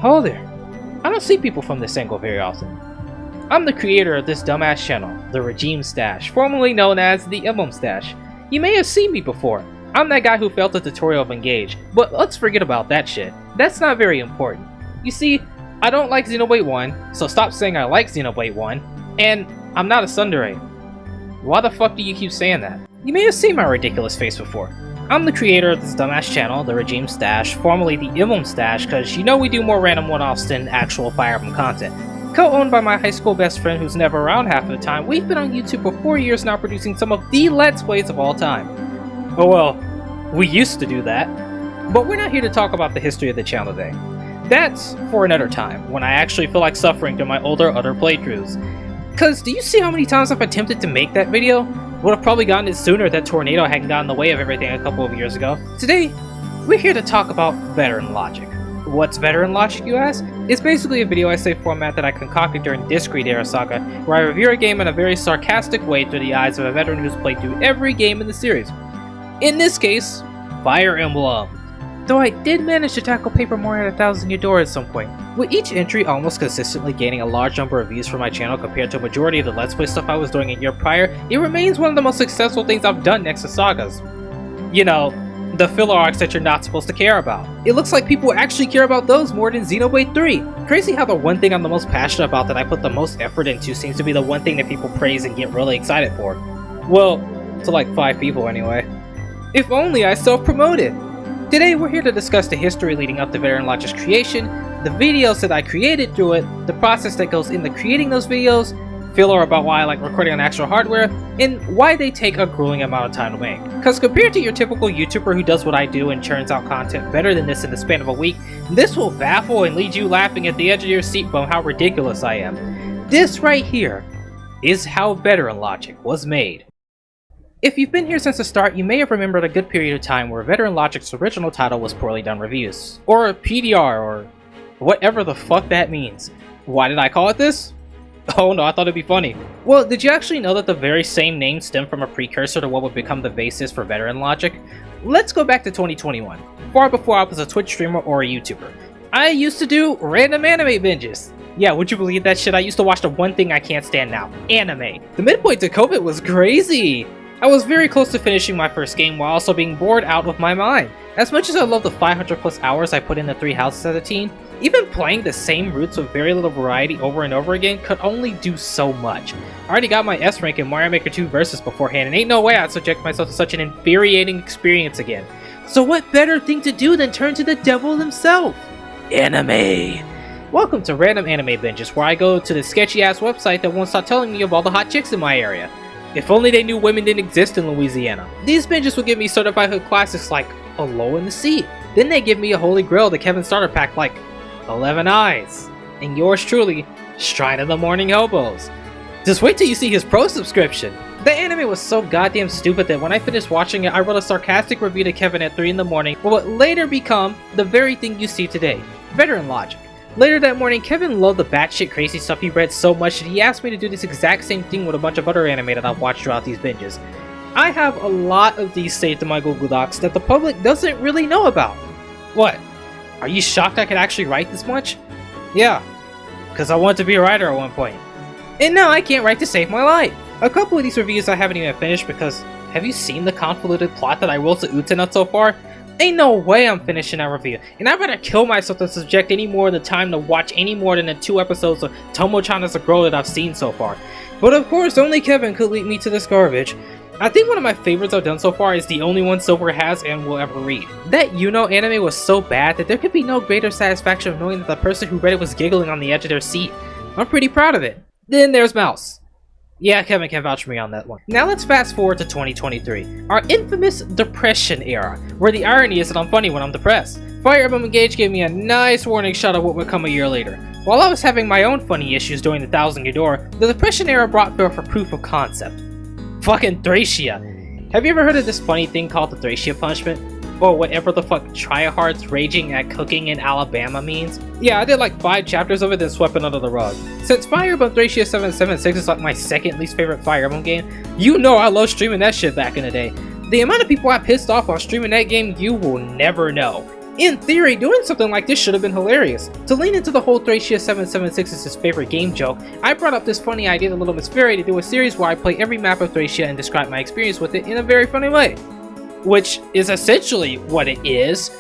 Hello there. I don't see people from this angle very often. I'm the creator of this dumbass channel, the Regime Stash, formerly known as the Emblem Stash. You may have seen me before. I'm that guy who failed the tutorial of Engage, but let's forget about that shit. That's not very important. You see, I don't like XENOBLADE 1, so stop saying I like XENOBLADE 1, and I'm not a tsundere. Why the fuck do you keep saying that? You may have seen my ridiculous face before. I'm the creator of this dumbass channel, the Regime Stash, formerly the Emblem Stash, cause you know we do more random one-offs than actual Fire Emblem content. Co-owned by my high school best friend who's never around half of the time, we've been on YouTube for 4 years now producing some of the Let's Plays of all time. Oh well, we used to do that. But we're not here to talk about the history of the channel today. That's for another time, when I actually feel like suffering through my older playthroughs. Cause do you see how many times I've attempted to make that video? Would have probably gotten it sooner if that tornado hadn't gotten in the way of everything a couple of years ago. Today, we're here to talk about veteran logic. What's veteran logic, you ask? It's basically a video essay format that I concocted during Discrete Era Saga, where I review a game in a very sarcastic way through the eyes of a veteran who's played through every game in the series. In this case, Fire Emblem. Though I did manage to tackle Paper Mario at 1000 Year Door at some point, with each entry almost consistently gaining a large number of views for my channel compared to a majority of the Let's Play stuff I was doing a year prior, it remains one of the most successful things I've done next to sagas. You know, the filler arcs that you're not supposed to care about. It looks like people actually care about those more than XENOBLADE 3. Crazy how the one thing I'm the most passionate about that I put the most effort into seems to be the one thing that people praise and get really excited for. Well, to like 5 people anyway. If only I self-promoted! Today we're here to discuss the history leading up to Veteran Logic's creation, the videos that I created through it, the process that goes into creating those videos, filler about why I like recording on actual hardware, and why they take a grueling amount of time to make. Cause compared to your typical YouTuber who does what I do and churns out content better than this in the span of a week, this will baffle and lead you laughing at the edge of your seat about how ridiculous I am. This right here is how Veteran Logic was made. If you've been here since the start, you may have remembered a good period of time where Veteran Logic's original title was Poorly Done Reviews, or PDR, or whatever the fuck that means. Why did I call it this? Oh no, I thought it'd be funny. Well, did you actually know that the very same name stemmed from a precursor to what would become the basis for Veteran Logic? Let's go back to 2021, far before I was a Twitch streamer or a YouTuber. I used to do random anime binges. Yeah, would you believe that shit? I used to watch the one thing I can't stand now, anime. The midpoint to COVID was crazy. I was very close to finishing my first game while also being bored out of my mind. As much as I love the 500 plus hours I put into 3 houses as a teen, even playing the same routes with very little variety over and over again could only do so much. I already got my S rank in Mario Maker 2 Versus beforehand, and ain't no way I'd subject myself to such an infuriating experience again. So what better thing to do than turn to the devil himself? Anime! Welcome to Random Anime Binges, where I go to the sketchy ass website that won't stop telling me of all the hot chicks in my area. If only they knew women didn't exist in Louisiana. These binges will give me certified hood classics like A Low in the Sea. Then they give me a holy grail, the Kevin Starter Pack like 11 Eyes. And yours truly, Shrine of the Morning Hobos. Just wait till you see his pro subscription. The anime was so goddamn stupid that when I finished watching it, I wrote a sarcastic review to Kevin at 3 in the morning for what later become the very thing you see today, Veteran Logic. Later that morning, Kevin loved the batshit crazy stuff he read so much that he asked me to do this exact same thing with a bunch of other anime that I've watched throughout these binges. I have a lot of these saved in my Google Docs that the public doesn't really know about. What? Are you shocked I could actually write this much? Yeah, because I wanted to be a writer at one point. And now I can't write to save my life. A couple of these reviews I haven't even finished because have you seen the convoluted plot that I wrote to Utena so far? Ain't no way I'm finishing that review, and I'd rather kill myself than subject any more of the time to watch any more than the 2 episodes of Tomo-chan as a Girl that I've seen so far. But of course, only Kevin could lead me to this garbage. I think one of my favorites I've done so far is the only one Silver has and will ever read. That anime was so bad that there could be no greater satisfaction of knowing that the person who read it was giggling on the edge of their seat. I'm pretty proud of it. Then there's Mouse. Yeah, Kevin can vouch for me on that one. Now let's fast forward to 2023, our infamous depression era, where the irony is that I'm funny when I'm depressed. Fire Emblem Engage gave me a nice warning shot of what would come a year later. While I was having my own funny issues during the 1000 Year Door, the depression era brought forth a proof of concept. Fucking Thracia. Have you ever heard of this funny thing called the Thracia punishment? Or whatever the fuck tryhards raging at cooking in Alabama means? Yeah, I did like 5 chapters of it then swept it under the rug. Since Fire Emblem Thracia 776 is like my second least favorite Fire Emblem game, you know I love streaming that shit back in the day. The amount of people I pissed off while streaming that game, you will never know. In theory, doing something like this should have been hilarious. To lean into the whole Thracia 776 is his favorite game joke, I brought up this funny idea to Little Miss Fairy to do a series where I play every map of Thracia and describe my experience with it in a very funny way. Which is essentially what it is,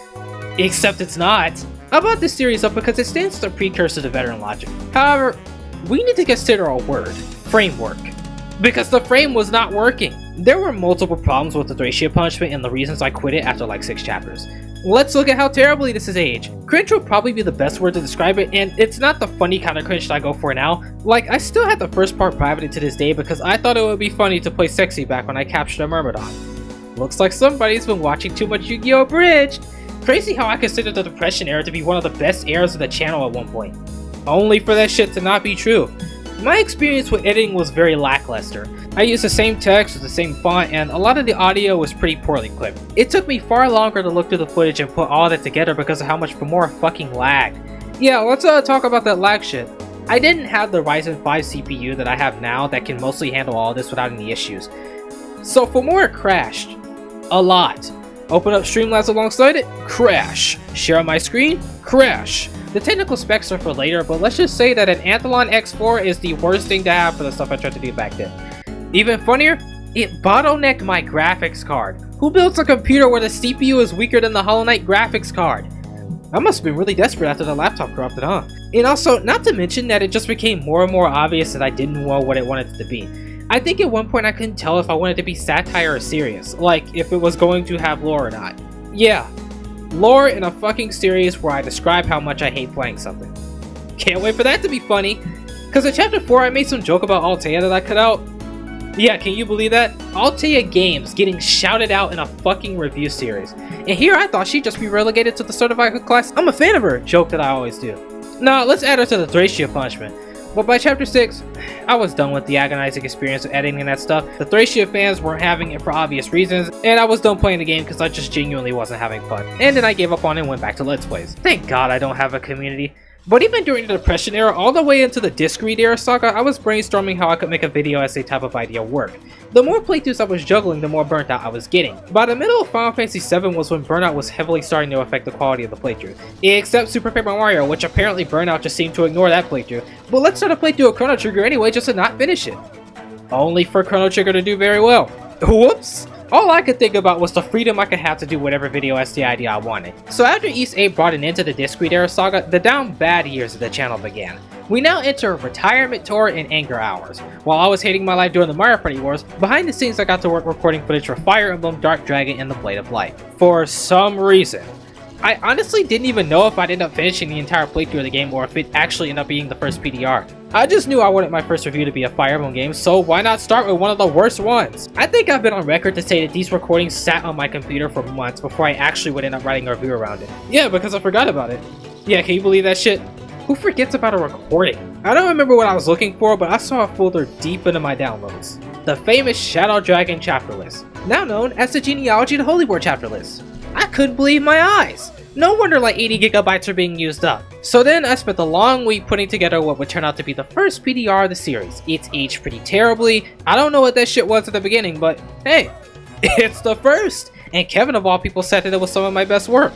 except it's not. I brought this series up because it stands as a precursor to Veteran Logic. However, we need to consider a word: framework. Because the frame was not working. There were multiple problems with the Thracia punishment and the reasons I quit it after like 6 chapters. Let's look at how terribly this is aged. Cringe would probably be the best word to describe it, and it's not the funny kind of cringe that I go for now. Like, I still have the first part privated to this day because I thought it would be funny to play sexy back when I captured a Myrmidon. Looks like somebody's been watching too much Yu-Gi-Oh! Abridged! Crazy how I considered the Depression era to be one of the best eras of the channel at one point. Only for that shit to not be true. My experience with editing was very lackluster. I used the same text with the same font, and a lot of the audio was pretty poorly clipped. It took me far longer to look through the footage and put all that together because of how much more fucking lagged. Yeah, let's talk about that lag shit. I didn't have the Ryzen 5 CPU that I have now that can mostly handle all this without any issues. So for more, it crashed. A lot. Open up Streamlabs alongside it, crash. Share my screen, crash. The technical specs are for later, but let's just say that an Anthlon X4 is the worst thing to have for the stuff I tried to do back then. Even funnier, it bottlenecked my graphics card. Who builds a computer where the CPU is weaker than the Hollow Knight graphics card? I must have been really desperate after the laptop corrupted, huh? And also, not to mention that it just became more and more obvious that I didn't know what it wanted it to be. I think at one point I couldn't tell if I wanted it to be satire or serious, like if it was going to have lore or not. Yeah. Lore in a fucking series where I describe how much I hate playing something. Can't wait for that to be funny! Cause in chapter 4 I made some joke about Altea that I cut out. Yeah, can you believe that? Altea Games getting shouted out in a fucking review series. And here I thought she'd just be relegated to the certified hook class. I'm a fan of her, joke that I always do. Now let's add her to the Thracia punishment. But by chapter 6, I was done with the agonizing experience of editing and that stuff. The Thracia fans weren't having it for obvious reasons, and I was done playing the game because I just genuinely wasn't having fun. And then I gave up on it and went back to Let's Plays. Thank God I don't have a community. But even during the Depression era, all the way into the Disc Read era saga, I was brainstorming how I could make a video essay type of idea work. The more playthroughs I was juggling, the more burnt out I was getting. By the middle of Final Fantasy VII was when burnout was heavily starting to affect the quality of the playthrough. Except Super Paper Mario, which apparently burnout just seemed to ignore that playthrough. But let's start a playthrough of Chrono Trigger anyway just to not finish it. Only for Chrono Trigger to do very well. Whoops! All I could think about was the freedom I could have to do whatever video SD idea I wanted. So after East 8 brought an end to the Disc Read era saga, the down bad years of the channel began. We now enter retirement tour and anger hours. While I was hating my life during the Mario Party Wars, behind the scenes I got to work recording footage for Fire Emblem, Dark Dragon, and the Blade of Light. For some reason. I honestly didn't even know if I'd end up finishing the entire playthrough of the game or if it actually ended up being the first PDR. I just knew I wanted my first review to be a Fire Emblem game, so why not start with one of the worst ones? I think I've been on record to say that these recordings sat on my computer for months before I actually would end up writing a review around it. Yeah, because I forgot about it. Yeah, can you believe that shit? Who forgets about a recording? I don't remember what I was looking for, but I saw a folder deep into my downloads. The famous Shadow Dragon chapter list, now known as the Genealogy of the Holy War chapter list. I couldn't believe my eyes! No wonder like 80 gigabytes are being used up. So then I spent a long week putting together what would turn out to be the first PDR of the series. It's aged pretty terribly. I don't know what that shit was at the beginning, but hey, it's the first! And Kevin of all people said that it was some of my best work.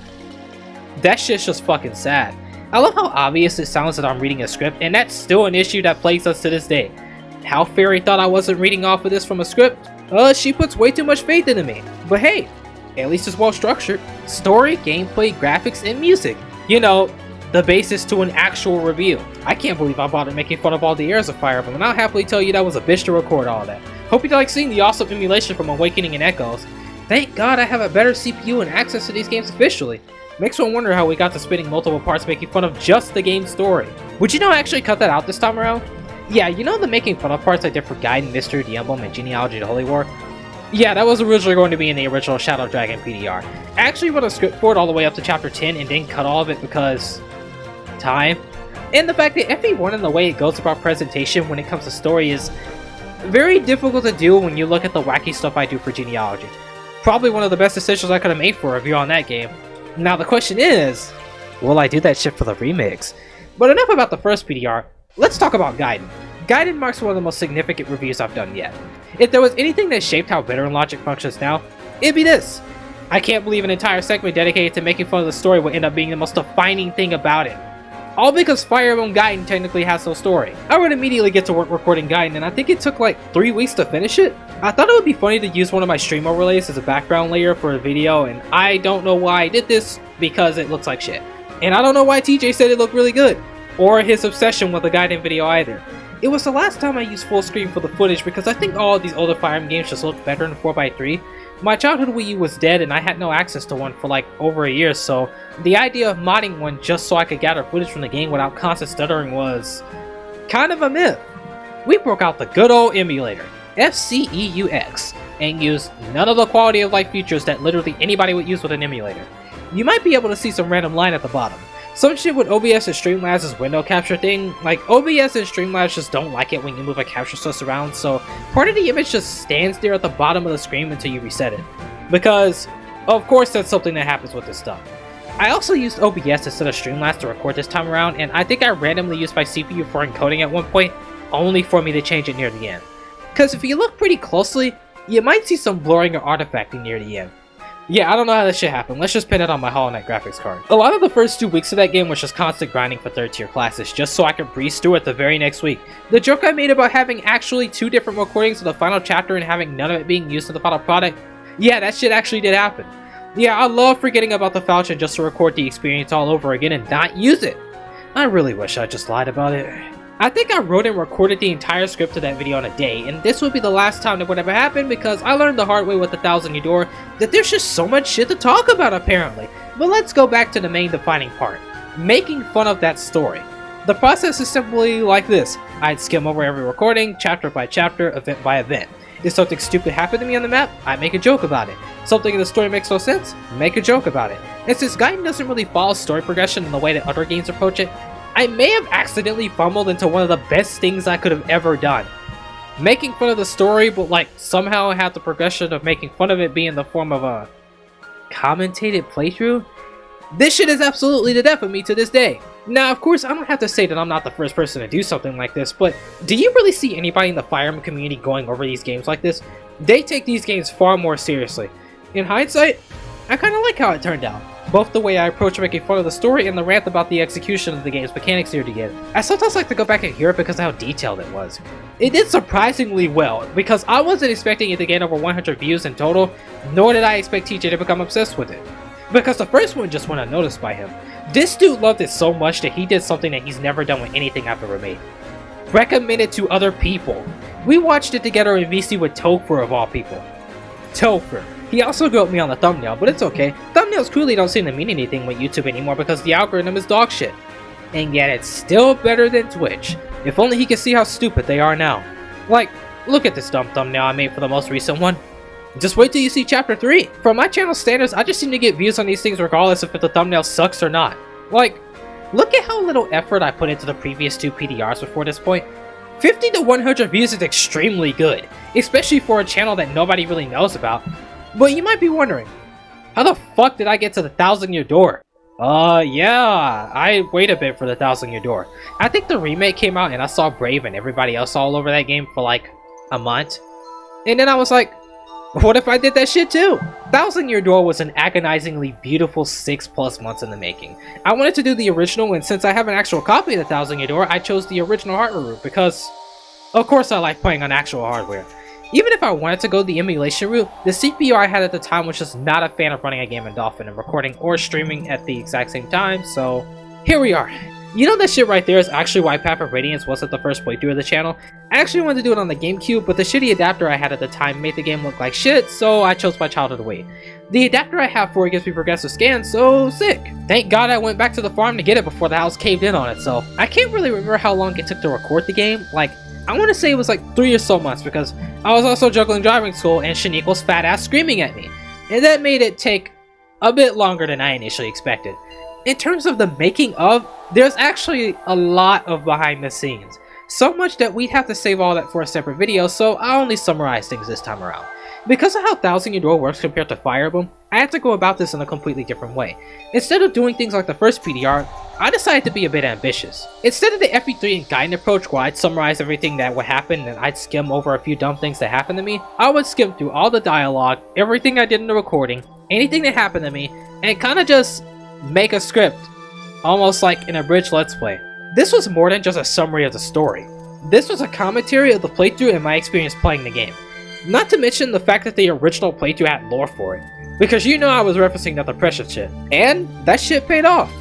That shit's just fucking sad. I love how obvious it sounds that I'm reading a script, and that's still an issue that plagues us to this day. How Fairy thought I wasn't reading off of this from a script? She puts way too much faith into me. But hey, at least it's well structured. Story, gameplay, graphics, and music. You know, the basis to an actual review. I can't believe I bothered making fun of all the errors of Fire Emblem, and I'll happily tell you that was a bitch to record all that. Hope you like seeing the awesome emulation from Awakening and Echoes. Thank God I have a better CPU and access to these games officially. Makes one wonder how we got to spinning multiple parts making fun of just the game's story. Would you know I actually cut that out this time around? Yeah, you know the making fun of parts I did for Gaiden, Mystery, The Emblem, and Genealogy of the Holy War? Yeah, that was originally going to be in the original Shadow Dragon PDR. I actually wrote a script for it all the way up to chapter 10 and didn't cut all of it because... time. And the fact that FE1 and the way it goes about presentation when it comes to story is very difficult to do when you look at the wacky stuff I do for Genealogy. Probably one of the best decisions I could have made for a review on that game. Now the question is, will I do that shit for the remix? But enough about the first PDR, let's talk about Gaiden. Gaiden marks one of the most significant reviews I've done yet. If there was anything that shaped how Veteran Logic functions now, it'd be this. I can't believe an entire segment dedicated to making fun of the story would end up being the most defining thing about it. All because Fire Emblem Gaiden technically has no story. I would immediately get to work recording Gaiden, and I think it took like 3 weeks to finish it. I thought it would be funny to use one of my stream overlays as a background layer for a video, and I don't know why I did this, because it looks like shit. And I don't know why TJ said it looked really good, or his obsession with the Gaiden video either. It was the last time I used full screen for the footage because I think all of these older Fire Emblem games just look better in 4x3. My childhood Wii U was dead and I had no access to one for like over a year, so the idea of modding one just so I could gather footage from the game without constant stuttering was kind of a myth. We broke out the good old emulator, XENOBLADE, and used none of the quality of life features that literally anybody would use with an emulator. You might be able to see some random line at the bottom. Some shit with OBS and Streamlabs' window capture thing, like OBS and Streamlabs just don't like it when you move a capture source around, so part of the image just stands there at the bottom of the screen until you reset it. Because, of course, that's something that happens with this stuff. I also used OBS instead of Streamlabs to record this time around, and I think I randomly used my CPU for encoding at one point, only for me to change it near the end. Because if you look pretty closely, you might see some blurring or artifacting near the end. Yeah, I don't know how this shit happened. Let's just pin it on my Hollow Knight graphics card. A lot of the first 2 weeks of that game was just constant grinding for 3rd tier classes, just so I could breeze through it the very next week. The joke I made about having actually 2 different recordings of the final chapter and having none of it being used in the final product, yeah, that shit actually did happen. Yeah, I love forgetting about the Falchion just to record the experience all over again and not use it. I really wish I just lied about it. I think I wrote and recorded the entire script of that video in a day, and this would be the last time that would ever happen because I learned the hard way with the Thousand Year Door that there's just so much shit to talk about apparently. But let's go back to the main defining part, making fun of that story. The process is simply like this. I'd skim over every recording, chapter by chapter, event by event. If something stupid happened to me on the map, I make a joke about it. Something in the story makes no sense, make a joke about it. And since Gaiden doesn't really follow story progression in the way that other games approach it, I may have accidentally fumbled into one of the best things I could have ever done. Making fun of the story, but like somehow have the progression of making fun of it be in the form of a commentated playthrough. This shit is absolutely the death of me to this day. Now, of course, I don't have to say that I'm not the first person to do something like this, but do you really see anybody in the Fire Emblem community going over these games like this? They take these games far more seriously. In hindsight, I kinda like how it turned out. Both the way I approach making fun of the story and the rant about the execution of the game's mechanics near the end. I sometimes like to go back and hear it because of how detailed it was. It did surprisingly well, because I wasn't expecting it to get over 100 views in total, nor did I expect TJ to become obsessed with it. Because the first one just went unnoticed by him. This dude loved it so much that he did something that he's never done with anything I've ever made. Recommend it to other people. We watched it together in VC with Topher of all people. Topher. He also wrote me on the thumbnail, but it's okay. Thumbnails clearly don't seem to mean anything with YouTube anymore because the algorithm is dog shit. And yet it's still better than Twitch. If only he could see how stupid they are now. Like, look at this dumb thumbnail I made for the most recent one. Just wait till you see chapter 3. From my channel standards, I just seem to get views on these things regardless if the thumbnail sucks or not. Like, look at how little effort I put into the previous 2 PDRs before this point. 50 to 100 views is extremely good, especially for a channel that nobody really knows about. But you might be wondering, how the fuck did I get to the 1,000 Year Door? Yeah, I wait a bit for the 1,000 Year Door. I think the remake came out and I saw Brave and everybody else all over that game for like a month. And then I was like, what if I did that shit too? 1,000 Year Door was an agonizingly beautiful 6+ months in the making. I wanted to do the original, and since I have an actual copy of the 1,000 Year Door, I chose the original hardware route because, of course, I like playing on actual hardware. Even if I wanted to go the emulation route, the CPU I had at the time was just not a fan of running a game in Dolphin and recording or streaming at the exact same time, so here we are. You know that shit right there is actually why Path of Radiance wasn't the first playthrough of the channel. I actually wanted to do it on the GameCube, but the shitty adapter I had at the time made the game look like shit, so I chose my childhood Wii. The adapter I have for it gives me progressive scans, so sick. Thank God I went back to the farm to get it before the house caved in on itself. I can't really remember how long it took to record the game. Like, I want to say it was like 3 or so months because I was also juggling driving school and Shaniqua's fat ass screaming at me. And that made it take a bit longer than I initially expected. In terms of the making of, there's actually a lot of behind the scenes. So much that we'd have to save all that for a separate video, so I'll only summarize things this time around. Because of how 1,000 Year Door works compared to Fire Emblem, I had to go about this in a completely different way. Instead of doing things like the first PDR, I decided to be a bit ambitious. Instead of the FE3 and Gaiden approach where I'd summarize everything that would happen and I'd skim over a few dumb things that happened to me, I would skim through all the dialogue, everything I did in the recording, anything that happened to me and kind of just make a script, almost like an abridged Let's Play. This was more than just a summary of the story. This was a commentary of the playthrough and my experience playing the game. Not to mention the fact that the original playthrough had lore for it, because you know I was referencing that the precious shit, and that shit paid off.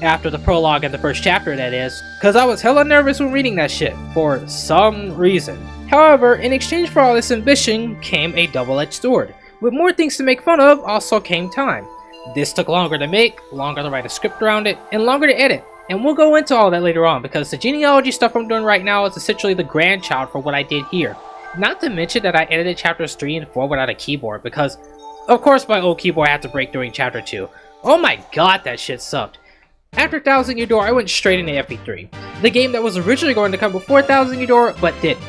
After the prologue and the first chapter, that is, because I was hella nervous when reading that shit, for some reason. However, in exchange for all this ambition came a double-edged sword. With more things to make fun of, also came time. This took longer to make, longer to write a script around it, and longer to edit. And we'll go into all that later on, because the genealogy stuff I'm doing right now is essentially the grandchild for what I did here. Not to mention that I edited chapters 3 and 4 without a keyboard, because, of course, my old keyboard had to break during chapter 2. Oh my god, that shit sucked. After Thousand Year Door, I went straight into FE3, the game that was originally going to come before Thousand Year Door, but didn't.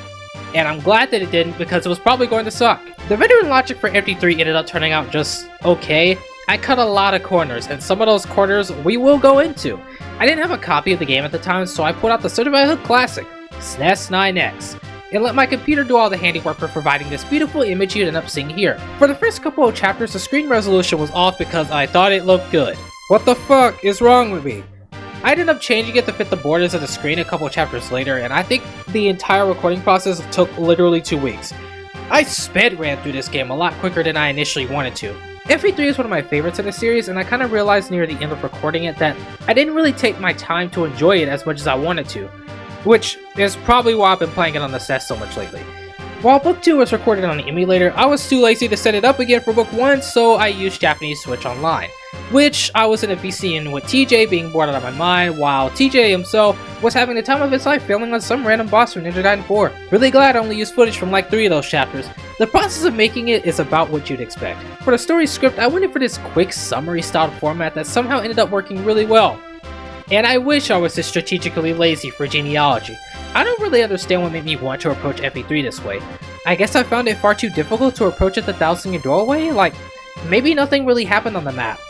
And I'm glad that it didn't, because it was probably going to suck. The veteran logic for FE3 ended up turning out just okay. I cut a lot of corners, and some of those corners we will go into. I didn't have a copy of the game at the time, so I pulled out the Certified Hook Classic, SNES 9X, and let my computer do all the handiwork for providing this beautiful image you'd end up seeing here. For the first couple of chapters, the screen resolution was off because I thought it looked good. What the fuck is wrong with me? I ended up changing it to fit the borders of the screen a couple chapters later, and I think the entire recording process took literally 2 weeks. I sped ran through this game a lot quicker than I initially wanted to. FE3 is one of my favorites in the series, and I kind of realized near the end of recording it that I didn't really take my time to enjoy it as much as I wanted to, which is probably why I've been playing it on the SNES so much lately. While Book 2 was recorded on the emulator, I was too lazy to set it up again for Book 1, so I used Japanese Switch Online, which I was in a VC in with TJ being bored out of my mind, while TJ himself was having the time of his life failing on some random boss from Ninja Gaiden 4. Really glad I only used footage from like 3 of those chapters. The process of making it is about what you'd expect. For the story script, I went in for this quick summary style format that somehow ended up working really well. And I wish I was this strategically lazy for genealogy. I don't really understand what made me want to approach FE3 this way. I guess I found it far too difficult to approach it the Thousand Year Door way, like, maybe nothing really happened on the map.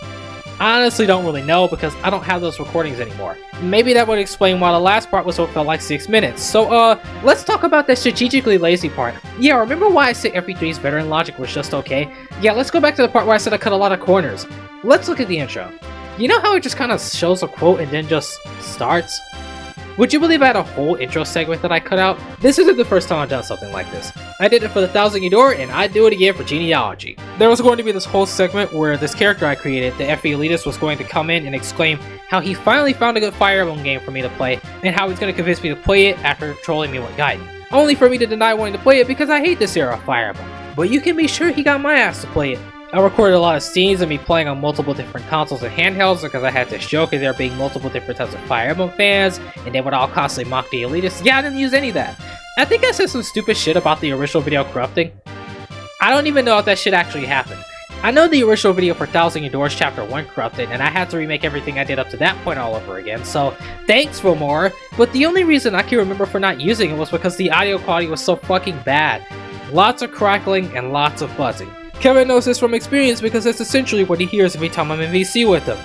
I honestly don't really know because I don't have those recordings anymore. Maybe that would explain why the last part was what felt like 6 minutes. So let's talk about the strategically lazy part. Yeah, remember why I said FE3's veteran logic was just okay? Yeah, let's go back to the part where I said I cut a lot of corners. Let's look at the intro. You know how it just kind of shows a quote and then just starts? Would you believe I had a whole intro segment that I cut out? This isn't the first time I've done something like this. I did it for the Thousand Year Door, and I'd do it again for genealogy. There was going to be this whole segment where this character I created, the FE elitist, was going to come in and exclaim how he finally found a good Fire Emblem game for me to play, and how he's going to convince me to play it after trolling me with Gaiden. Only for me to deny wanting to play it because I hate this era of Fire Emblem. But you can be sure he got my ass to play it. I recorded a lot of scenes of me playing on multiple different consoles and handhelds because I had this joke of there being multiple different types of Fire Emblem fans, and they would all constantly mock the elitists. Yeah, I didn't use any of that. I think I said some stupid shit about the original video corrupting. I don't even know if that shit actually happened. I know the original video for Thousand Year Doors Chapter 1 corrupted, and I had to remake everything I did up to that point all over again, so thanks for more, but the only reason I can remember for not using it was because the audio quality was so fucking bad. Lots of crackling and lots of buzzing. Kevin knows this from experience because that's essentially what he hears every time I'm in VC with him.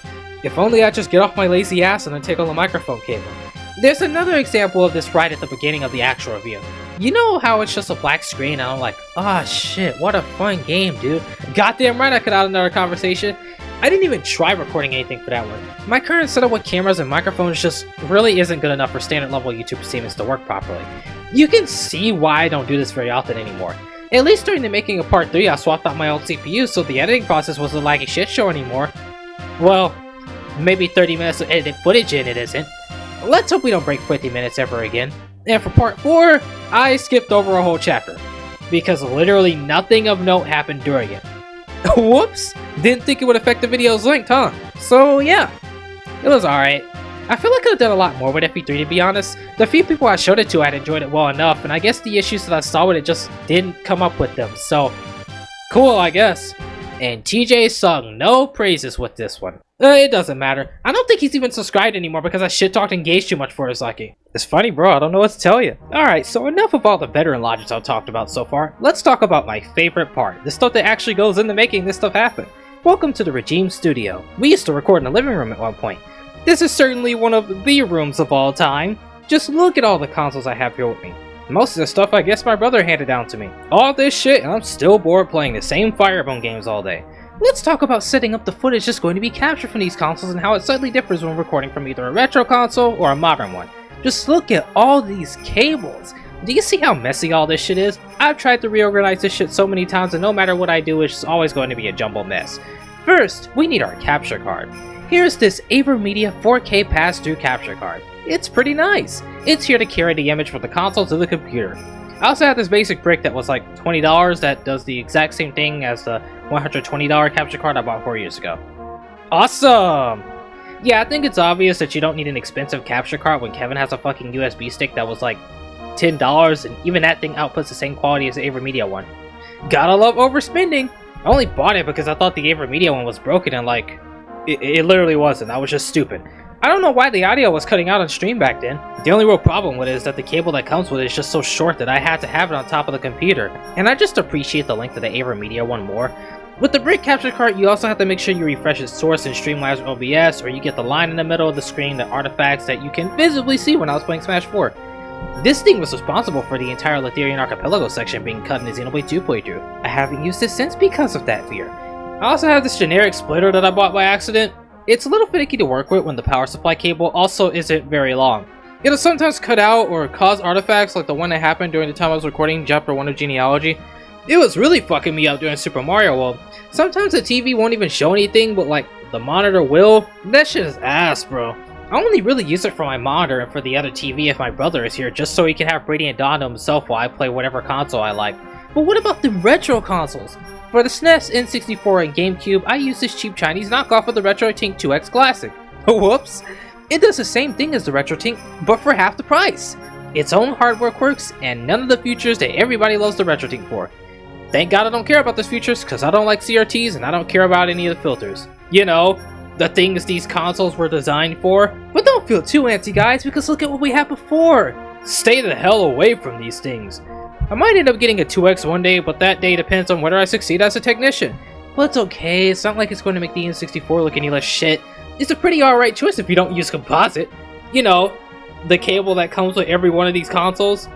If only I'd just get off my lazy ass and untangle the microphone cable. There's another example of this right at the beginning of the actual review. You know how it's just a black screen and I'm like, ah shit, what a fun game, dude. Goddamn right I could add another conversation. I didn't even try recording anything for that one. My current setup with cameras and microphones just really isn't good enough for standard level YouTube statements to work properly. You can see why I don't do this very often anymore. At least during the making of part 3, I swapped out my old CPU so the editing process wasn't a laggy shit show anymore. Well, maybe 30 minutes of edited footage in it isn't. Let's hope we don't break 50 minutes ever again. And for part 4, I skipped over a whole chapter, because literally nothing of note happened during it. Whoops! Didn't think it would affect the video's length, huh? So yeah, it was alright. I feel like I could have done a lot more with FE3 to be honest. The few people I showed it to had enjoyed it well enough, and I guess the issues that I saw with it just didn't come up with them, so cool I guess. And TJ sung no praises with this one. It doesn't matter. I don't think he's even subscribed anymore because I shit-talked Engage too much for his liking. It's funny bro, I don't know what to tell you. Alright, so enough of all the veteran logics I've talked about so far. Let's talk about my favorite part, the stuff that actually goes into making this stuff happen. Welcome to the Regime Studio. We used to record in the living room at one point. This is certainly one of the rooms of all time. Just look at all the consoles I have here with me. Most of the stuff I guess my brother handed down to me. All this shit and I'm still bored playing the same Fire Emblem games all day. Let's talk about setting up the footage that's going to be captured from these consoles and how it slightly differs when recording from either a retro console or a modern one. Just look at all these cables. Do you see how messy all this shit is? I've tried to reorganize this shit so many times and no matter what I do, it's just always going to be a jumbled mess. First, we need our capture card. Here's this AverMedia 4K pass-through capture card. It's pretty nice. It's here to carry the image from the console to the computer. I also have this basic brick that was like $20 that does the exact same thing as the $120 capture card I bought 4 years ago. Awesome! Yeah, I think it's obvious that you don't need an expensive capture card when Kevin has a fucking USB stick that was like $10 and even that thing outputs the same quality as the AverMedia one. Gotta love overspending! I only bought it because I thought the AverMedia one was broken and like, it literally wasn't. I was just stupid. I don't know why the audio was cutting out on stream back then. The only real problem with it is that the cable that comes with it is just so short that I had to have it on top of the computer. And I just appreciate the length of the AverMedia one more. With the brick capture card, you also have to make sure you refresh its source in Streamlabs or OBS, or you get the line in the middle of the screen, the artifacts that you can visibly see when I was playing Smash 4. This thing was responsible for the entire Letherian Archipelago section being cut in the Xenoblade 2 playthrough. I haven't used it since because of that fear. I also have this generic splitter that I bought by accident. It's a little finicky to work with when the power supply cable also isn't very long. It'll sometimes cut out or cause artifacts like the one that happened during the time I was recording Chapter 1 of Genealogy. It was really fucking me up during Super Mario World. Sometimes the TV won't even show anything, but like, the monitor will. That shit is ass, bro. I only really use it for my monitor and for the other TV if my brother is here, just so he can have Radiant Dawn to himself while I play whatever console I like. But what about the retro consoles? For the SNES, N64, and GameCube, I use this cheap Chinese knockoff of the RetroTink 2X Classic. Whoops! It does the same thing as the RetroTink, but for half the price. Its own hardware quirks, and none of the features that everybody loves the RetroTink for. Thank God I don't care about those features, because I don't like CRTs and I don't care about any of the filters. You know, the things these consoles were designed for. But don't feel too antsy, guys, because look at what we had before. Stay the hell away from these things. I might end up getting a 2X one day, but that day depends on whether I succeed as a technician. Well, it's okay, it's not like it's going to make the N64 look any less shit. It's a pretty alright choice if you don't use composite. You know, the cable that comes with every one of these consoles.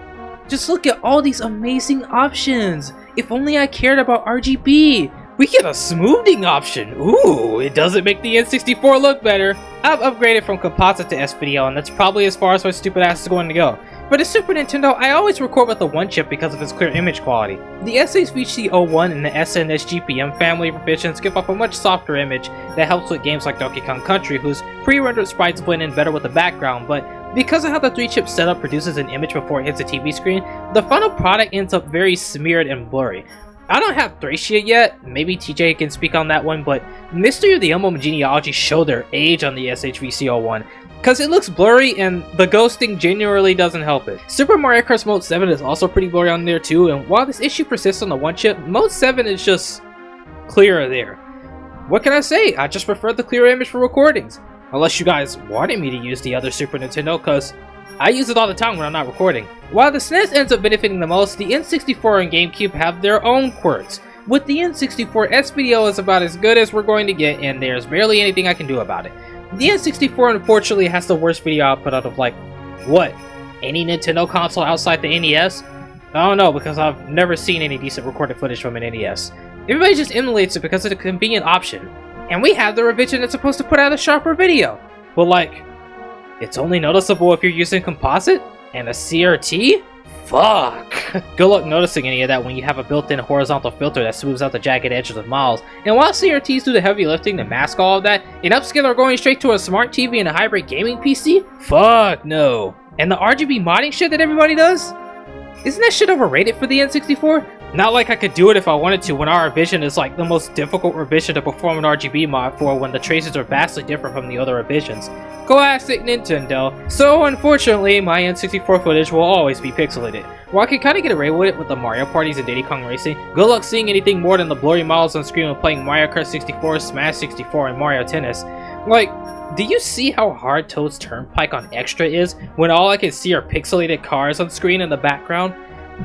Just look at all these amazing options. If only I cared about RGB. We get a smoothing option. Ooh, it doesn't make the N64 look better. I've upgraded from composite to S-Video, and that's probably as far as my stupid ass is going to go. For the Super Nintendo, I always record with the one chip because of its clear image quality. The SHVC01 and the SNSGPM family revisions give off a much softer image that helps with games like Donkey Kong Country, whose pre-rendered sprites blend in better with the background, but because of how the 3-chip setup produces an image before it hits the TV screen, the final product ends up very smeared and blurry. I don't have Thracia yet, maybe TJ can speak on that one, but Mystery of the Emblem Genealogy show their age on the SHVC01, because it looks blurry and the ghosting genuinely doesn't help it. Super Mario Kart Mode 7 is also pretty blurry on there too, and while this issue persists on the one chip, Mode 7 is just clearer there. What can I say? I just prefer the clear image for recordings. Unless you guys wanted me to use the other Super Nintendo, because I use it all the time when I'm not recording. While the SNES ends up benefiting the most, the N64 and GameCube have their own quirks. With the N64, S-Video is about as good as we're going to get, and there's barely anything I can do about it. The N64 unfortunately has the worst video output out of like, what? Any Nintendo console outside the NES? I don't know, because I've never seen any decent recorded footage from an NES. Everybody just emulates it because it's a convenient option. And we have the revision that's supposed to put out a sharper video. But like, it's only noticeable if you're using composite? And a CRT? Fuck! Good luck noticing any of that when you have a built-in horizontal filter that smooths out the jagged edges of miles. And while CRTs do the heavy lifting to mask all of that, an upscaler going straight to a smart TV and a hybrid gaming PC? Fuck no. And the RGB modding shit that everybody does? Isn't that shit overrated for the N64? Not like I could do it if I wanted to when our revision is like the most difficult revision to perform an RGB mod for when the traces are vastly different from the other revisions. Classic Nintendo. So unfortunately, my N64 footage will always be pixelated. While I can kinda get away with it with the Mario parties and Diddy Kong Racing, good luck seeing anything more than the blurry models on screen when playing Mario Kart 64, Smash 64, and Mario Tennis. Like, do you see how hard Toad's Turnpike on Extra is when all I can see are pixelated cars on screen in the background?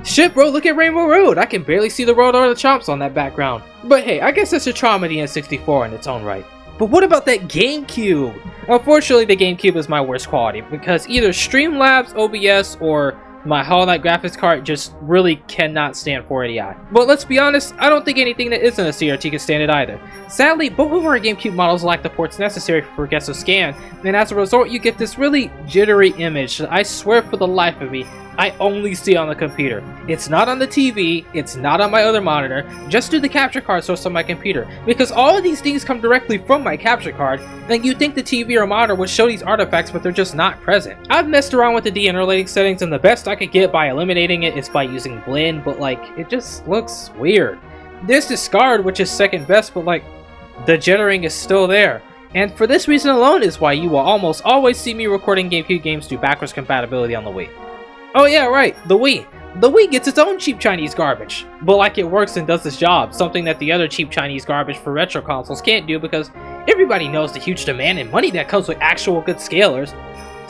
Shit bro, look at Rainbow Road! I can barely see the road or the chomps on that background. But hey, I guess that's a charm of the N64 in its own right. But what about that GameCube? Unfortunately, the GameCube is my worst quality, because either Streamlabs, OBS, or My Hollow Knight graphics card just really cannot stand 480i. But let's be honest, I don't think anything that isn't a CRT can stand it either. Sadly, both of our GameCube models lack the ports necessary for progressive scan, and as a result you get this really jittery image that I swear for the life of me, I only see on the computer. It's not on the TV, it's not on my other monitor, just through the capture card source on my computer. Because all of these things come directly from my capture card, and you'd think the TV or monitor would show these artifacts, but they're just not present. I've messed around with the de-interlating settings, and the best I could get by eliminating it is by using blend, but like, it just looks weird. There's discard, which is second best, but like, the jittering is still there. And for this reason alone is why you will almost always see me recording GameCube games through backwards compatibility on the Wii. Oh yeah, right, the Wii. The Wii gets its own cheap Chinese garbage. But like, it works and does its job, something that the other cheap Chinese garbage for retro consoles can't do because everybody knows the huge demand and money that comes with actual good scalers.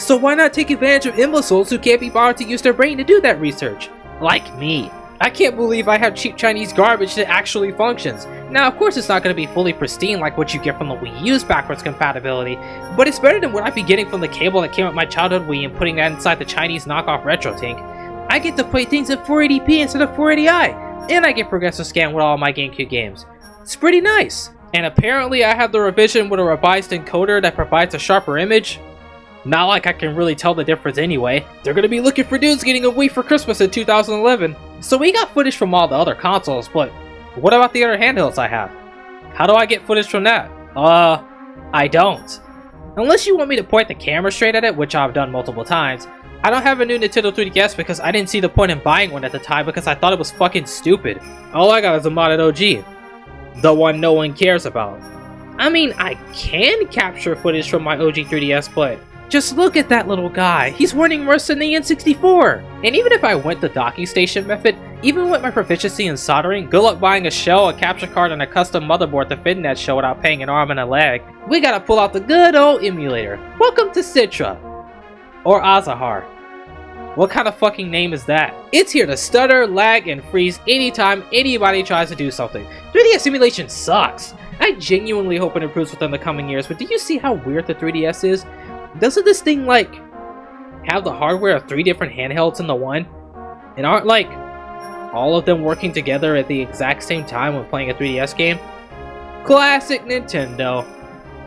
So why not take advantage of imbeciles who can't be bothered to use their brain to do that research? Like me. I can't believe I have cheap Chinese garbage that actually functions. Now, of course, it's not going to be fully pristine like what you get from the Wii U's backwards compatibility, but it's better than what I'd be getting from the cable that came with my childhood Wii and putting that inside the Chinese knockoff RetroTink. I get to play things at 480p instead of 480i, and I get progressive scan with all my GameCube games. It's pretty nice. And apparently I have the revision with a revised encoder that provides a sharper image. Not like I can really tell the difference anyway. They're gonna be looking for dudes getting a Wii for Christmas in 2011. So we got footage from all the other consoles, but what about the other handhelds I have? How do I get footage from that? I don't. Unless you want me to point the camera straight at it, which I've done multiple times. I don't have a new Nintendo 3DS because I didn't see the point in buying one at the time because I thought it was fucking stupid. All I got is a modded OG. The one no one cares about. I mean, I can capture footage from my OG 3DS, but just look at that little guy. He's running worse than the N64. And even if I went the docking station method, even with my proficiency in soldering, good luck buying a shell, a capture card, and a custom motherboard to fit in that shell without paying an arm and a leg. We gotta pull out the good old emulator. Welcome to Citra. Or Azahar. What kind of fucking name is that? It's here to stutter, lag, and freeze anytime anybody tries to do something. 3DS emulation sucks. I genuinely hope it improves within the coming years, but do you see how weird the 3DS is? Doesn't this thing, like, have the hardware of 3 different handhelds in the one? And aren't, like, all of them working together at the exact same time when playing a 3DS game? Classic Nintendo.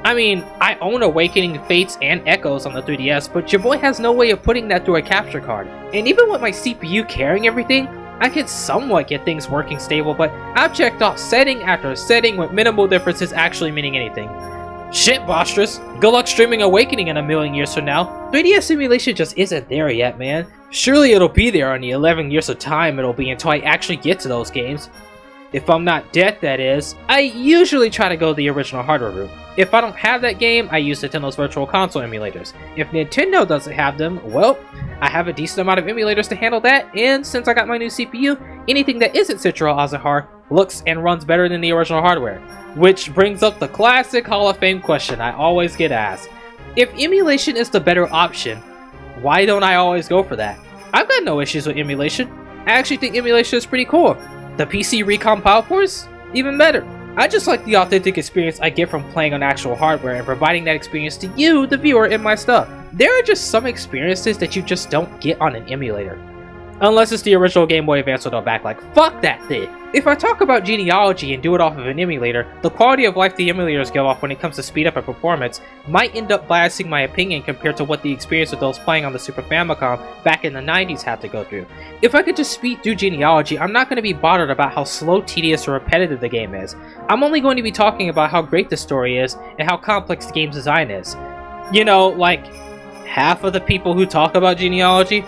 I mean, I own Awakening Fates and Echoes on the 3DS, but your boy has no way of putting that through a capture card. And even with my CPU carrying everything, I can somewhat get things working stable, but I've checked off setting after setting with minimal differences actually meaning anything. Shit, Bostress! Good luck streaming Awakening in a million years from now. 3DS simulation just isn't there yet, man. Surely it'll be there in the 11 years of time it'll be until I actually get to those games. If I'm not dead, that is. I usually try to go the original hardware route. If I don't have that game, I use Nintendo's Virtual Console emulators. If Nintendo doesn't have them, well, I have a decent amount of emulators to handle that, and since I got my new CPU, anything that isn't Citra or Azahar looks and runs better than the original hardware. Which brings up the classic Hall of Fame question I always get asked. If emulation is the better option, why don't I always go for that? I've got no issues with emulation. I actually think emulation is pretty cool. The PC recompile ports? Even better. I just like the authentic experience I get from playing on actual hardware and providing that experience to you, the viewer, in my stuff. There are just some experiences that you just don't get on an emulator. Unless it's the original Game Boy Advance with a back, like, fuck that thing! If I talk about genealogy and do it off of an emulator, the quality of life the emulators give off when it comes to speed up and performance might end up biasing my opinion compared to what the experience of those playing on the Super Famicom back in the 90s had to go through. If I could just speed through genealogy, I'm not going to be bothered about how slow, tedious, or repetitive the game is. I'm only going to be talking about how great the story is and how complex the game's design is. You know, like, half of the people who talk about genealogy?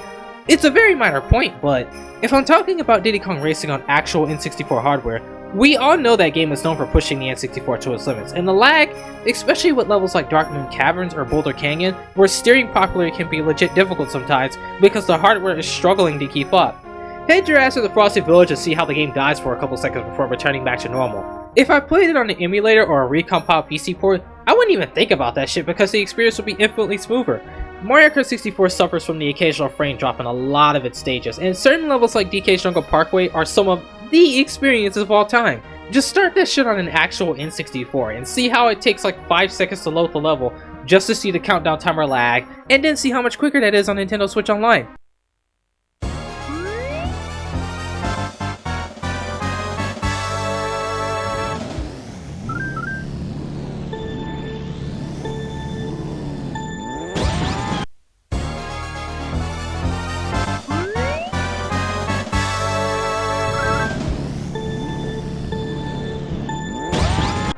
It's a very minor point, but if I'm talking about Diddy Kong Racing on actual N64 hardware, we all know that game is known for pushing the N64 to its limits, and the lag, especially with levels like Dark Moon Caverns or Boulder Canyon, where steering properly can be legit difficult sometimes because the hardware is struggling to keep up. Head your ass to the Frosty Village and see how the game dies for a couple seconds before returning back to normal. If I played it on an emulator or a recompiled PC port, I wouldn't even think about that shit because the experience would be infinitely smoother. Mario Kart 64 suffers from the occasional frame drop in a lot of its stages, and certain levels like DK's Jungle Parkway are some of the experiences of all time. Just start that shit on an actual N64 and see how it takes like 5 seconds to load the level just to see the countdown timer lag, and then see how much quicker that is on Nintendo Switch Online.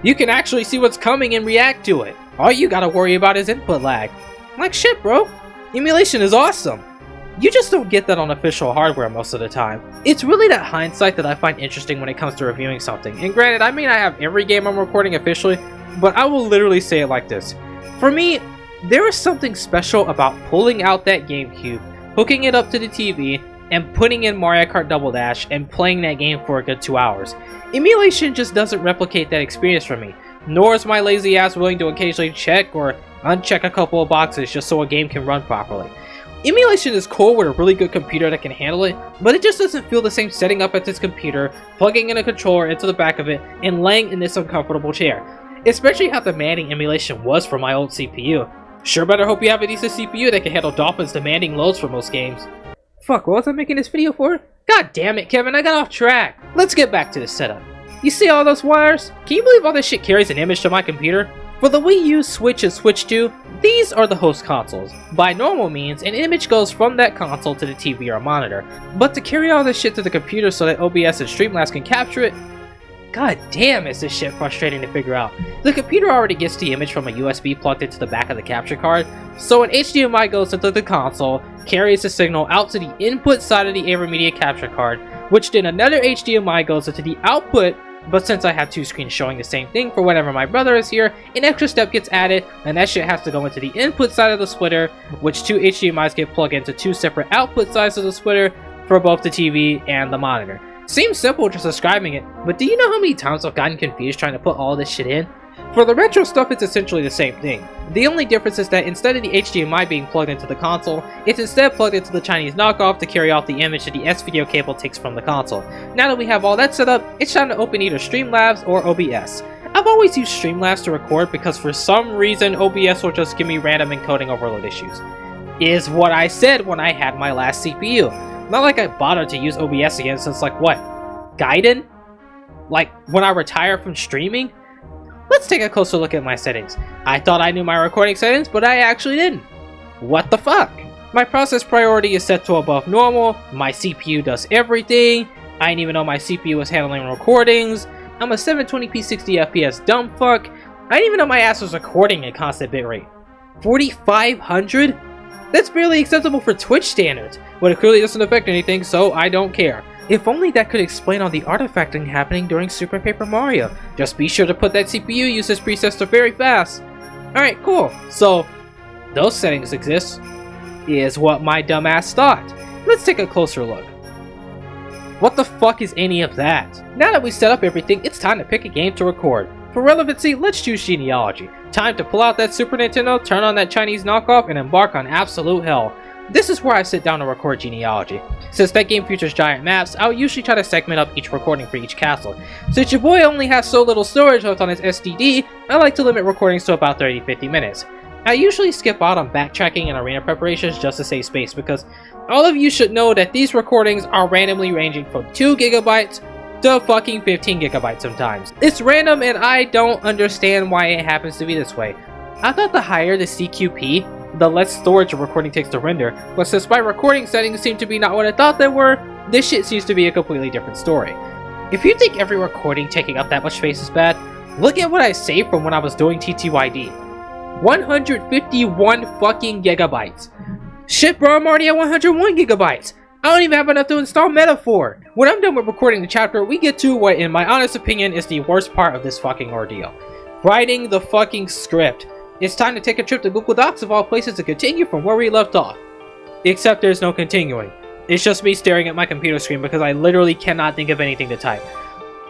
You can actually see what's coming and react to it. All you gotta worry about is input lag. Like shit, bro. Emulation is awesome. You just don't get that on official hardware most of the time. It's really that hindsight that I find interesting when it comes to reviewing something. And granted, I mean I have every game I'm recording officially, but I will literally say it like this. For me, there is something special about pulling out that GameCube, hooking it up to the TV, and putting in Mario Kart Double Dash and playing that game for a good 2 hours. Emulation just doesn't replicate that experience for me, nor is my lazy ass willing to occasionally check or uncheck a couple of boxes just so a game can run properly. Emulation is cool with a really good computer that can handle it, but it just doesn't feel the same setting up at this computer, plugging in a controller into the back of it, and laying in this uncomfortable chair. Especially how demanding emulation was for my old CPU. Sure better hope you have a decent CPU that can handle Dolphin's demanding loads for most games. Fuck, what was I making this video for? God damn it, Kevin, I got off track. Let's get back to the setup. You see all those wires? Can you believe all this shit carries an image to my computer? For the Wii U, Switch, and Switch 2, these are the host consoles. By normal means, an image goes from that console to the TV or monitor. But to carry all this shit to the computer so that OBS and Streamlabs can capture it, god damn is this shit frustrating to figure out. The computer already gets the image from a USB plugged into the back of the capture card, so an HDMI goes into the console, carries the signal out to the input side of the AverMedia capture card, which then another HDMI goes into the output. But since I have two screens showing the same thing for whenever my brother is here, an extra step gets added, and that shit has to go into the input side of the splitter, which two HDMIs get plugged into two separate output sides of the splitter for both the TV and the monitor. Seems simple just describing it, but do you know how many times I've gotten confused trying to put all this shit in? For the retro stuff, it's essentially the same thing. The only difference is that instead of the HDMI being plugged into the console, it's instead plugged into the Chinese knockoff to carry out the image that the S-video cable takes from the console. Now that we have all that set up, it's time to open either Streamlabs or OBS. I've always used Streamlabs to record because for some reason OBS will just give me random encoding overload issues. Is what I said when I had my last CPU. Not like I bothered to use OBS again since like what? Gaiden? Like when I retire from streaming? Let's take a closer look at my settings. I thought I knew my recording settings, but I actually didn't. What the fuck? My process priority is set to above normal, my CPU does everything, I didn't even know my CPU was handling recordings, I'm a 720p 60 FPS dumb fuck, I didn't even know my ass was recording at constant bitrate. 4500? That's barely acceptable for Twitch standards, but it clearly doesn't affect anything, so I don't care. If only that could explain all the artifacting happening during Super Paper Mario. Just be sure to put that CPU usage presets to very fast. Alright, cool. So, those settings exist, is what my dumbass thought. Let's take a closer look. What the fuck is any of that? Now that we set up everything, it's time to pick a game to record. For relevancy, let's choose Genealogy. Time to pull out that Super Nintendo, turn on that Chinese knockoff, and embark on absolute hell. This is where I sit down to record Genealogy. Since that game features giant maps, I'll usually try to segment up each recording for each castle. Since your boy only has so little storage left on his SDD, I like to limit recordings to about 30-50 minutes. I usually skip out on backtracking and arena preparations just to save space because all of you should know that these recordings are randomly ranging from 2 GB to fucking 15 GB sometimes. It's random and I don't understand why it happens to be this way. I thought the higher the CQP, the less storage a recording takes to render, but since my recording settings seem to be not what I thought they were, this shit seems to be a completely different story. If you think every recording taking up that much space is bad, look at what I saved from when I was doing TTYD. 151 fucking gigabytes. Shit bro, I'm already at 101 gigabytes. I don't even have enough to install Metaphor. When I'm done with recording the chapter, we get to what in my honest opinion is the worst part of this fucking ordeal. Writing the fucking script. It's time to take a trip to Google Docs of all places to continue from where we left off. Except there's no continuing. It's just me staring at my computer screen because I literally cannot think of anything to type.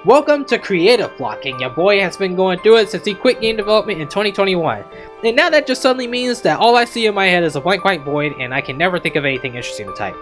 Welcome to creative blocking. Your boy has been going through it since he quit game development in 2021. And now that just suddenly means that all I see in my head is a blank white void and I can never think of anything interesting to type.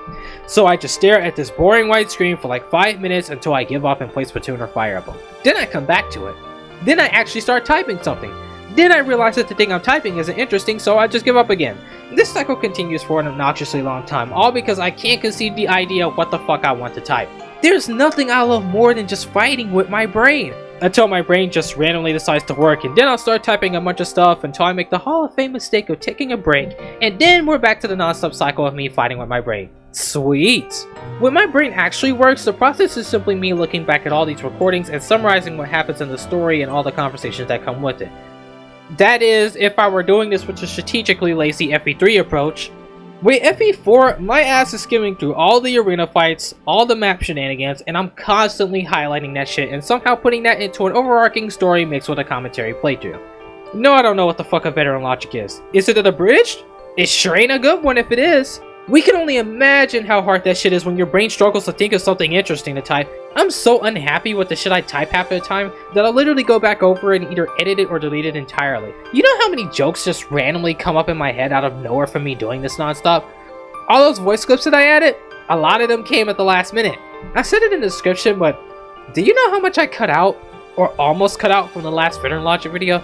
So I just stare at this boring white screen for like 5 minutes until I give up and play Splatoon or Fire Emblem. Then I come back to it. Then I actually start typing something. Then I realize that the thing I'm typing isn't interesting, so I just give up again. This cycle continues for an obnoxiously long time, all because I can't conceive the idea of what the fuck I want to type. There's nothing I love more than just fighting with my brain. Until my brain just randomly decides to work, and then I'll start typing a bunch of stuff until I make the Hall of Fame mistake of taking a break, and then we're back to the non-stop cycle of me fighting with my brain. Sweet! When my brain actually works, the process is simply me looking back at all these recordings and summarizing what happens in the story and all the conversations that come with it. That is, if I were doing this with a strategically lazy FE3 approach. With FE4, my ass is skimming through all the arena fights, all the map shenanigans, and I'm constantly highlighting that shit and somehow putting that into an overarching story mixed with a commentary playthrough. No, I don't know what the fuck a veteran logic is. Is it an abridged? It sure ain't a good one if it is. We can only imagine how hard that shit is when your brain struggles to think of something interesting to type. I'm so unhappy with the shit I type half the time that I'll literally go back over it and either edit it or delete it entirely. You know how many jokes just randomly come up in my head out of nowhere from me doing this nonstop? All those voice clips that I added, a lot of them came at the last minute. I said it in the description, but do you know how much I cut out, or almost cut out, from the last veteran logic video?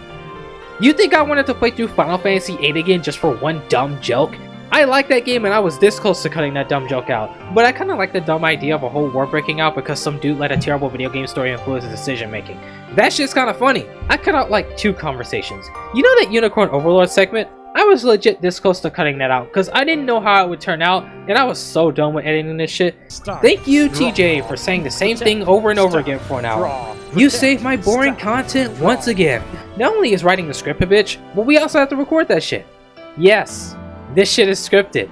You think I wanted to play through Final Fantasy VIII again just for one dumb joke? I like that game and I was this close to cutting that dumb joke out, but I kinda like the dumb idea of a whole war breaking out because some dude let a terrible video game story influence his decision making. That shit's kinda funny. I cut out like 2 conversations. You know that Unicorn Overlord segment? I was legit this close to cutting that out because I didn't know how it would turn out and I was so done with editing this shit. Thank you TJ for saying the same thing over and over again for an hour. You saved my boring content once again. Not only is writing the script a bitch, but we also have to record that shit. Yes. This shit is scripted.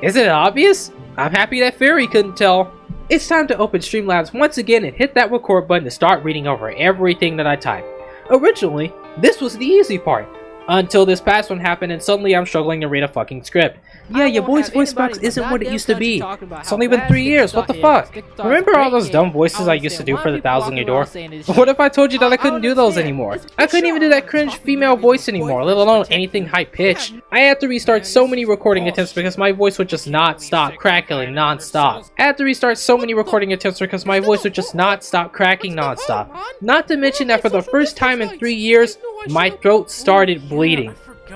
Isn't it obvious? I'm happy that Fairy couldn't tell. It's time to open Streamlabs once again and hit that record button to start reading over everything that I type. Originally, this was the easy part. Until this past one happened and suddenly I'm struggling to read a fucking script. Yeah, your boy's voice box isn't what it used to be. It's only been 3 years, what the fuck? Remember all those dumb voices I used to do for the Thousand Year Door? What if I told you that I couldn't do those anymore? I couldn't even do that cringe female voice anymore, let alone anything high-pitched. I had to restart so many recording attempts because my voice would just not stop crackling non-stop. I had to restart so many recording attempts because my voice would just not stop cracking non-stop. Not to mention that for the first time in 3 years, my throat started bleeding.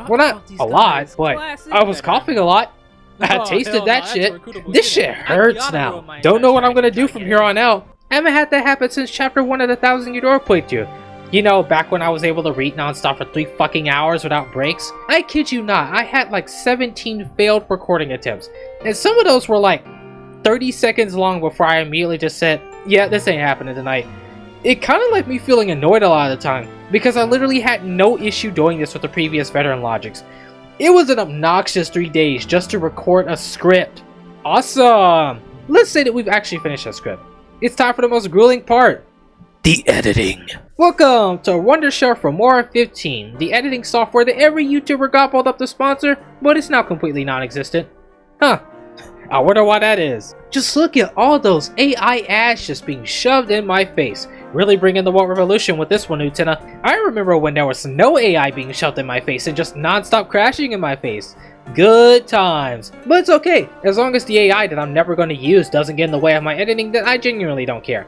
Well, not a lot, but I was coughing a lot. I tasted that shit. This shit hurts now. Don't know what I'm gonna do from here on out. I haven't had that happen since chapter 1 of the Thousand Year Door playthrough. You know, back when I was able to read non-stop for 3 fucking hours without breaks. I kid you not, I had like 17 failed recording attempts. And some of those were like 30 seconds long before I immediately just said, yeah, this ain't happening tonight. It kind of left me feeling annoyed a lot of the time, because I literally had no issue doing this with the previous veteran logics. It was an obnoxious 3 days just to record a script. Awesome! Let's say that we've actually finished a script. It's time for the most grueling part. The editing. Welcome to Wondershare from Mora 15, the editing software that every YouTuber gobbled up to sponsor, but it's now completely non-existent. Huh. I wonder why that is. Just look at all those AI ads just being shoved in my face. Really bringing the world revolution with this one, Lieutenant. I remember when there was no AI being shoved in my face and just non-stop crashing in my face. Good times. But it's okay, as long as the AI that I'm never going to use doesn't get in the way of my editing, then I genuinely don't care.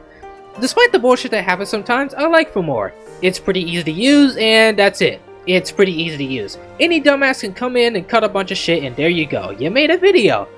Despite the bullshit that happens sometimes, I like Fomora. It's pretty easy to use, and that's it. It's pretty easy to use. Any dumbass can come in and cut a bunch of shit, and there you go. You made a video.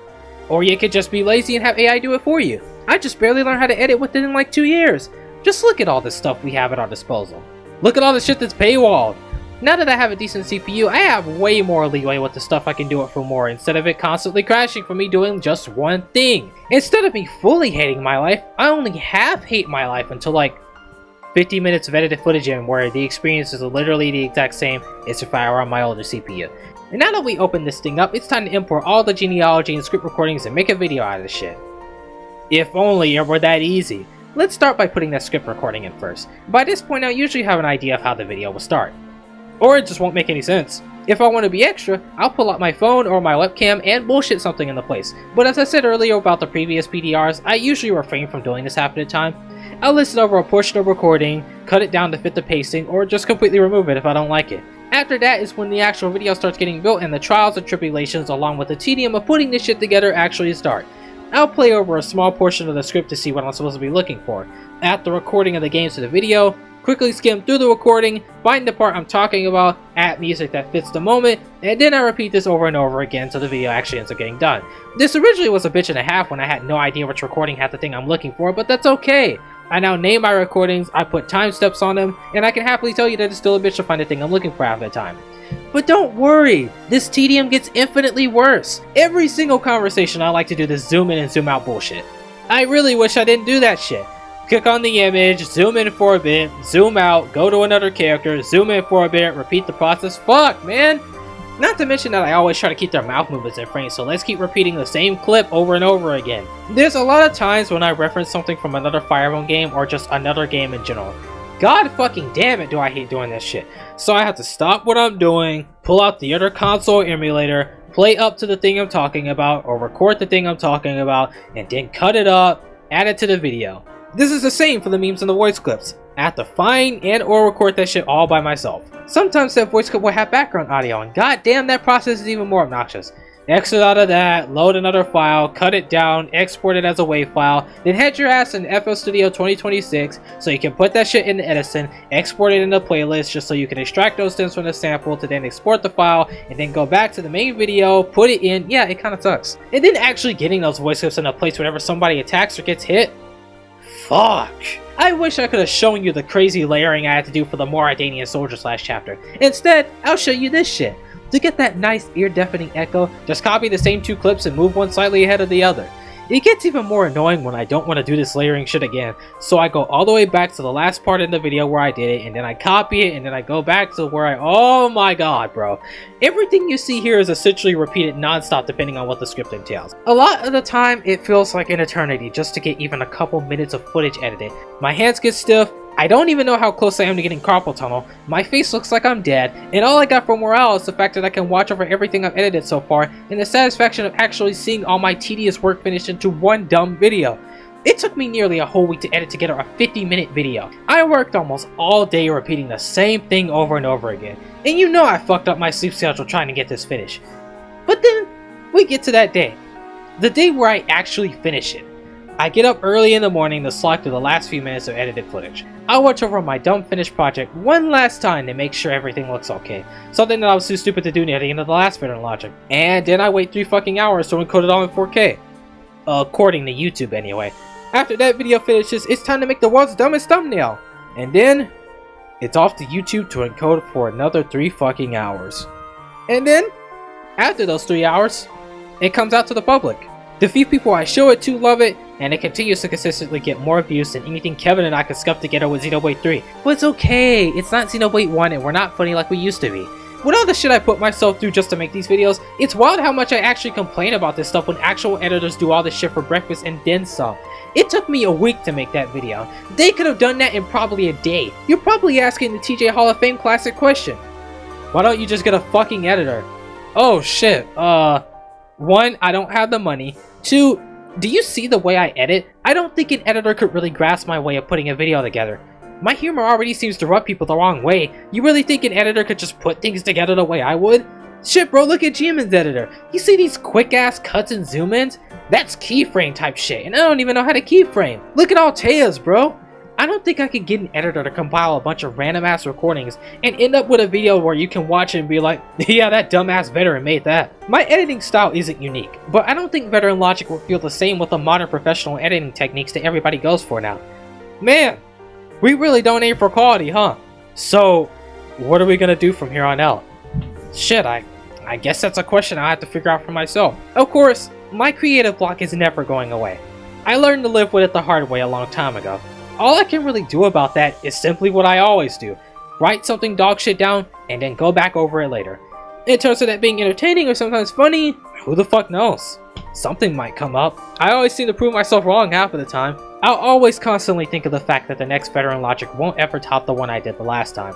Or you could just be lazy and have AI do it for you. I just barely learned how to edit within like 2 years. Just look at all the stuff we have at our disposal. Look at all the shit that's paywalled. Now that I have a decent CPU, I have way more leeway with the stuff I can do it for more instead of it constantly crashing for me doing just one thing. Instead of me fully hating my life, I only half hate my life until like 50 minutes of edited footage in where the experience is literally the exact same as if I were on my older CPU. And now that we open this thing up, it's time to import all the genealogy and script recordings and make a video out of this shit. If only it were that easy. Let's start by putting that script recording in first. By this point I usually have an idea of how the video will start. Or it just won't make any sense. If I want to be extra, I'll pull out my phone or my webcam and bullshit something into place. But as I said earlier about the previous PDRs, I usually refrain from doing this half of the time. I'll listen over a portion of recording, cut it down to fit the pacing, or just completely remove it if I don't like it. After that is when the actual video starts getting built and the trials and tribulations along with the tedium of putting this shit together actually start. I'll play over a small portion of the script to see what I'm supposed to be looking for. Add the recording of the games to the video, quickly skim through the recording, find the part I'm talking about, add music that fits the moment, and then I repeat this over and over again until the video actually ends up getting done. This originally was a bitch and a half when I had no idea which recording had the thing I'm looking for, but that's okay. I now name my recordings, I put time steps on them, and I can happily tell you that it's still a bitch to find the thing I'm looking for half the time. But don't worry, this tedium gets infinitely worse. Every single conversation I like to do this zoom in and zoom out bullshit. I really wish I didn't do that shit. Click on the image, zoom in for a bit, zoom out, go to another character, zoom in for a bit, repeat the process. Fuck, man! Not to mention that I always try to keep their mouth movements in frame, so let's keep repeating the same clip over and over again. There's a lot of times when I reference something from another Fire Emblem game or just another game in general. God fucking damn it, do I hate doing this shit. So I have to stop what I'm doing, pull out the other console emulator, play up to the thing I'm talking about, or record the thing I'm talking about, and then cut it up, add it to the video. This is the same for the memes and the voice clips. I have to find and or record that shit all by myself. Sometimes that voice clip will have background audio, and goddamn, that process is even more obnoxious. Exit out of that, load another file, cut it down, export it as a WAV file, then head your ass in FL Studio 2026 so you can put that shit in Edison, export it in the playlist just so you can extract those stems from the sample to then export the file, and then go back to the main video, put it in. Yeah, it kinda sucks. And then actually getting those voice clips in a place whenever somebody attacks or gets hit. Fuck. I wish I could have shown you the crazy layering I had to do for the Mauritanian Soldiers last chapter. Instead, I'll show you this shit. To get that nice ear-deafening echo, just copy the same two clips and move one slightly ahead of the other. It gets even more annoying when I don't want to do this layering shit again, so I go all the way back to the last part in the video where I did it, and then I copy it, and then I go back to where oh my god, bro. Everything you see here is essentially repeated non-stop depending on what the script entails. A lot of the time, it feels like an eternity just to get even a couple minutes of footage edited. My hands get stiff, I don't even know how close I am to getting carpal tunnel, my face looks like I'm dead, and all I got for morale is the fact that I can watch over everything I've edited so far, and the satisfaction of actually seeing all my tedious work finished into one dumb video. It took me nearly a whole week to edit together a 50-minute video. I worked almost all day repeating the same thing over and over again, and you know I fucked up my sleep schedule trying to get this finished. But then, we get to that day. The day where I actually finish it. I get up early in the morning to slog through the last few minutes of edited footage. I watch over my dumb finished project one last time to make sure everything looks okay. Something that I was too stupid to do near the end of the last Veteran Logic. And then I wait 3 fucking hours to encode it all in 4K. According to YouTube anyway. After that video finishes, it's time to make the world's dumbest thumbnail. And then, it's off to YouTube to encode for another 3 fucking hours. And then, after those 3 hours, it comes out to the public. The few people I show it to love it, and it continues to consistently get more views than anything Kevin and I could scuff together with XENOBLADE 3. But it's okay, it's not XENOBLADE 1 and we're not funny like we used to be. With all the shit I put myself through just to make these videos, it's wild how much I actually complain about this stuff when actual editors do all this shit for breakfast and then some. It took me a week to make that video. They could have done that in probably a day. You're probably asking the TJ Hall of Fame classic question. Why don't you just get a fucking editor? Oh shit, 1, I don't have the money. 2, do you see the way I edit? I don't think an editor could really grasp my way of putting a video together. My humor already seems to rub people the wrong way. You really think an editor could just put things together the way I would? Shit bro, look at G-Man's editor. You see these quick ass cuts and zoom ins? That's keyframe type shit, and I don't even know how to keyframe. Look at Altea's, bro. I don't think I could get an editor to compile a bunch of random ass recordings and end up with a video where you can watch it and be like, yeah, that dumbass veteran made that. My editing style isn't unique, but I don't think Veteran Logic would feel the same with the modern professional editing techniques that everybody goes for now. Man, we really don't aim for quality, huh? So, what are we gonna do from here on out? Shit, I guess that's a question I have to figure out for myself. Of course, my creative block is never going away. I learned to live with it the hard way a long time ago. All I can really do about that is simply what I always do. Write something dog shit down, and then go back over it later. In terms of that being entertaining or sometimes funny, who the fuck knows? Something might come up. I always seem to prove myself wrong half of the time. I'll always constantly think of the fact that the next Veteran Logic won't ever top the one I did the last time.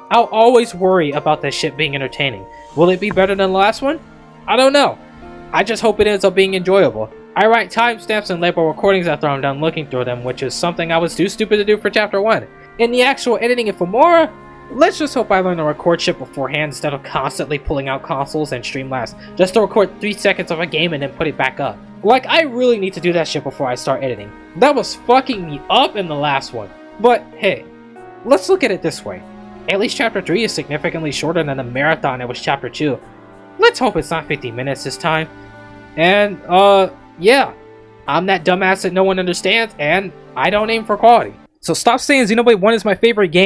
I'll always worry about that shit being entertaining. Will it be better than the last one? I don't know. I just hope it ends up being enjoyable. I write timestamps and label recordings after I'm done looking through them, which is something I was too stupid to do for chapter 1. In the actual editing it for more, let's just hope I learn to record shit beforehand instead of constantly pulling out consoles and Streamlabs just to record 3 seconds of a game and then put it back up. Like, I really need to do that shit before I start editing. That was fucking me up in the last one. But hey, let's look at it this way. At least chapter 3 is significantly shorter than the marathon that was chapter 2. Let's hope it's not 50 minutes this time. And, yeah, I'm that dumbass that no one understands, and I don't aim for quality. So stop saying XENOBLADE 1 is my favorite game.